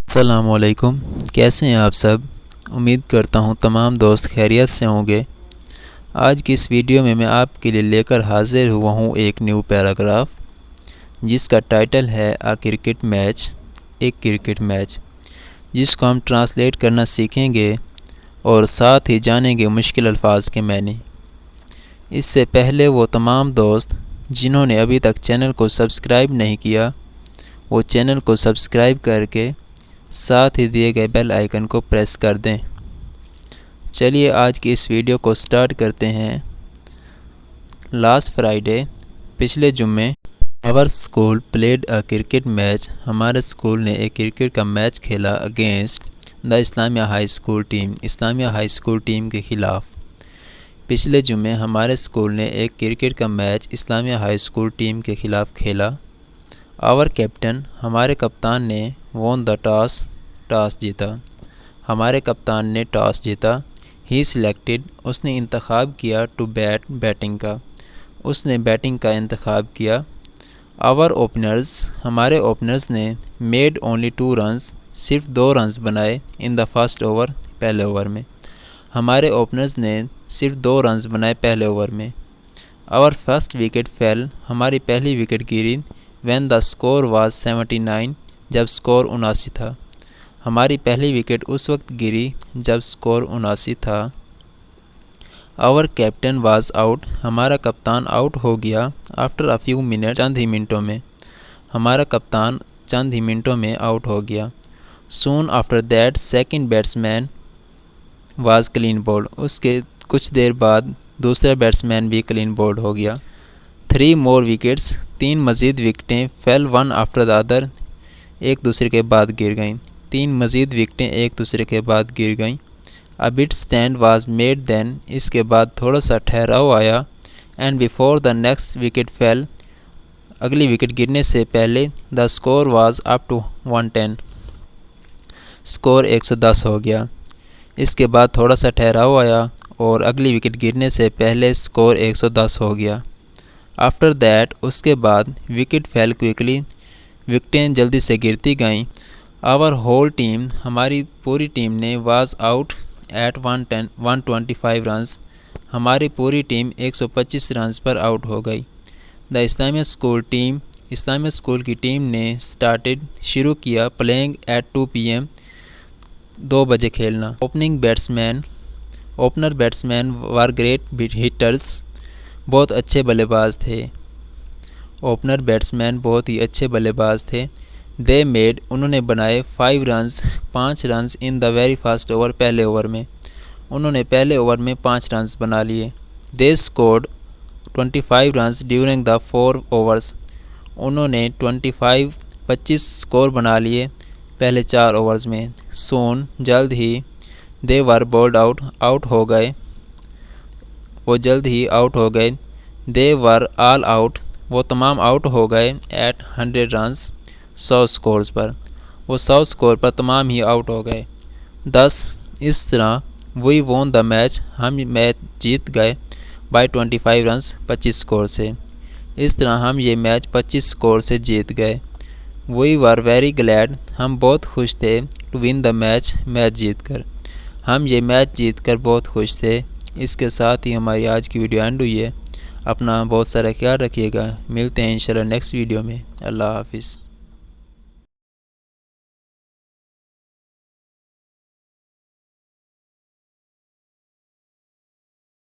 अस्सलामुअलैकुम। कैसे हैं आप सब। उम्मीद करता हूँ तमाम दोस्त खैरियत से होंगे। आज की इस वीडियो में मैं आपके लिए लेकर हाजिर हुआ हूँ एक न्यू पैराग्राफ जिसका टाइटल है अ क्रिकेट मैच, एक क्रिकेट मैच, जिसको हम ट्रांसलेट करना सीखेंगे और साथ ही जानेंगे मुश्किल अल्फाज के मानी। इससे पहले वो तमाम दोस्त जिन्होंने अभी तक चैनल को सब्सक्राइब नहीं किया, वो चैनल को सब्सक्राइब करके साथ ही दिए गए बेल आइकन को प्रेस कर दें। चलिए आज की इस वीडियो को स्टार्ट करते हैं। लास्ट फ्राइडे, पिछले जुम्मे, our school played a cricket match, हमारे स्कूल ने एक क्रिकेट का मैच खेला against the Islamia high school team, Islamia high school team के ख़िलाफ़। पिछले जुम्मे हमारे स्कूल ने एक क्रिकेट का match Islamia high school team के ख़िलाफ़ खेला। आवर कैप्टन, हमारे कप्तान ने वॉन द टॉस जीता, हमारे कप्तान ने टॉस जीता। ही सिलेक्टेड, उसने इंतखाब किया टू बैटिंग का, उसने बैटिंग का इंतखाब किया। आवर ओपनर्स, हमारे ओपनर्स ने मेड ओनली 2 रन्स, सिर्फ 2 रन्स बनाए इन द फर्स्ट ओवर, पहले ओवर में। हमारे ओपनर्स ने सिर्फ 2 रन्स बनाए पहले ओवर में। आवर फर्स्ट विकेट फेल, हमारी पहली wicket Giri when the score was 79, जब स्कोर 79 था। हमारी पहली विकेट उस वक्त गिरी जब स्कोर 79 था। आवर कैप्टन वाज आउट, हमारा कप्तान आउट हो गया आफ्टर अ फ्यू मिनट, चंद ही मिनटों में। हमारा कप्तान चंद ही मिनटों में आउट हो गया। Soon after that second batsman was clean bowled, उसके कुछ देर बाद दूसरा बैट्समैन भी क्लीन बोल्ड हो गया। 3 मोर विकेट्स, 3 मज़ीद विकटें fell one after the other, एक दूसरे के बाद गिर गईं। 3 मज़ीद विकटें एक दूसरे के बाद गिर गईं। A bit stand was made then, इसके बाद थोड़ा सा ठहराव आया। And before the next wicket fell, अगली विकेट गिरने से पहले, the score was up to 110, score 110 हो गया। इसके बाद थोड़ा सा ठहराव आया और अगली विकेट गिरने से पहले स्कोर 110 हो गया। आफ्टर दैट, उसके बाद, विकेट फेल क्विकली, विकटें जल्दी से गिरती गईं। आवर होल टीम, हमारी पूरी टीम ने वाज आउट एट 125 रन्स, हमारी पूरी टीम 125 रन्स पर आउट हो गई। The Islamia school team, Islamia school की टीम ने स्टार्टेड, शुरू किया, प्लेइंग एट 2 PM, 2 बजे खेलना। Opening batsman, opener batsman were great hitters, बहुत अच्छे बल्लेबाज थे। ओपनर बैट्समैन बहुत ही अच्छे बल्लेबाज थे। दे मेड, उन्होंने बनाए 5 runs, 5 runs in the very first over, पहले ओवर में। उन्होंने पहले ओवर में 5 रन्स बना लिए। They scored 25 runs during the 4 overs, उन्होंने 25 स्कोर बना लिए पहले 4 ओवर्स में। सोन, जल्द ही, दे वर बोल्ड आउट, आउट हो गए, वो जल्द ही आउट हो गए। दे वर ऑल आउट, वो तमाम आउट हो गए। एट 100 रन्स, 100 स्कोर्स पर, वो 100 स्कोर पर तमाम ही आउट हो गए। 10, इस तरह, वी वॉन द मैच, हम मैच जीत गए बाय 25 रन्स, 25 स्कोर से। इस तरह हम ये मैच 25 स्कोर से जीत गए। वी वर वेरी ग्लैड, हम बहुत खुश थे, to win the match, match जीत कर, हम ये मैच जीत कर बहुत खुश थे। इसके साथ ही हमारी आज की वीडियो एंड हुई है। अपना बहुत सारा ख्याल रखिएगा। मिलते हैं इंशाल्लाह नेक्स्ट वीडियो में। अल्लाह हाफिज़।